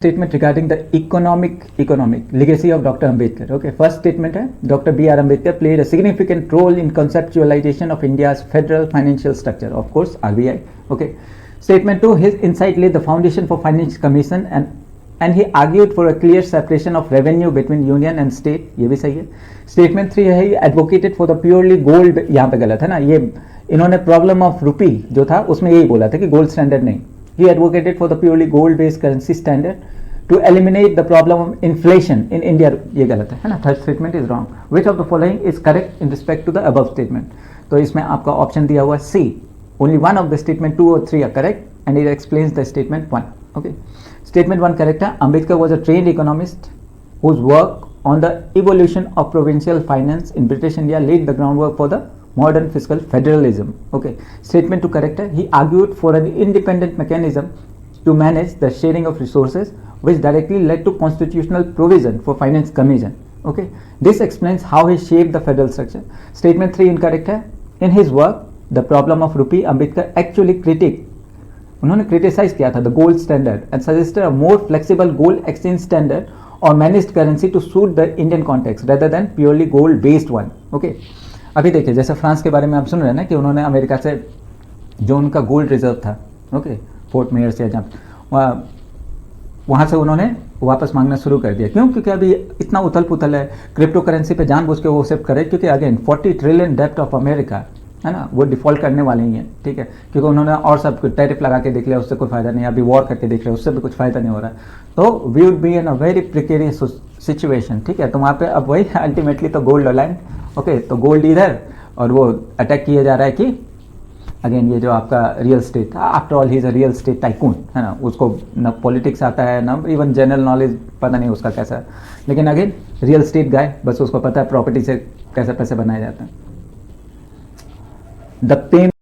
Statement regarding the economic legacy of Dr. Ambedkar. Okay, first statement है Dr. B.R. Ambedkar played a significant role in conceptualization of India's federal financial structure. Of course, RBI. Okay. Statement 2, his insight laid the foundation for Finance Commission and he argued for a clear separation of revenue between union and state. ये भी सही है. Statement 3 है he advocated for the purely gold. यहाँ पे गलत है ना, ये इन्होंने प्रॉब्लम ऑफ रूपी जो था उसमें यही बोला था कि गोल्ड स्टैंडर्ड नहीं. He advocated for the purely gold-based currency standard to eliminate the problem of inflation in India. ये गलत है ना. Third statement is wrong. Which of the following is correct in respect to the above statement? तो इसमें आपका option दिया हुआ C. Only one of the statement 2 or 3 are correct, and it explains the statement 1. Okay. Statement 1 correct है. Ambedkar was a trained economist whose work on the evolution of provincial finance in British India laid the groundwork for the modern fiscal federalism. Okay. Statement 2 correct है. He argued for an independent mechanism to manage the sharing of resources, which directly led to constitutional provision for finance commission. Okay. This explains how he shaped the federal structure. Statement 3 incorrect है. In his work, the problem of rupee, Ambedkar actually उन्होंने criticize किया था the gold standard and suggested a more flexible gold exchange standard or managed currency to suit the Indian context rather than purely gold based one. Okay. अभी देखिए जैसे France के बारे में आप सुन रहे हैं ना कि उन्होंने अमेरिका से जो उनका गोल्ड रिजर्व था, ओके, फोर्ट मेयर से जहाँ वहाँ से उन्होंने वापस मांगना शुरू कर दिया. क्यों? क्योंकि अभी इतना उथल पुथल है, क्रिप्टो करेंसी पे जानबूझ के वो एक्सेप्ट करे, क्योंकि अगेन 40 ट्रिलियन डेप्ट ऑफ अमेरिका है ना, वो डिफॉल्ट करने वाले ही हैं. ठीक है, क्योंकि उन्होंने और सब कुछ टैरिफ लगा के देख लिया, उससे कोई फायदा नहीं. अभी वॉर करके देख रहे हैं, उससे भी कुछ फायदा नहीं हो रहा है. तो we would be in a very precarious situation. ठीक है, तो वहाँ पे अब वही अल्टीमेटली तो गोल्ड लैंड. ओके, तो गोल्ड इधर और वो अटैक किया जा रहा है कि अगेन ये जो आपका real estate, after all he is a real estate tycoon है ना, उसको न पॉलिटिक्स आता है ना इवन जनरल नॉलेज पता नहीं उसका कैसा है, लेकिन अगेन रियल स्टेट गाय, बस उसको पता है प्रॉपर्टी से कैसे पैसे बनाए जाते हैं. The payment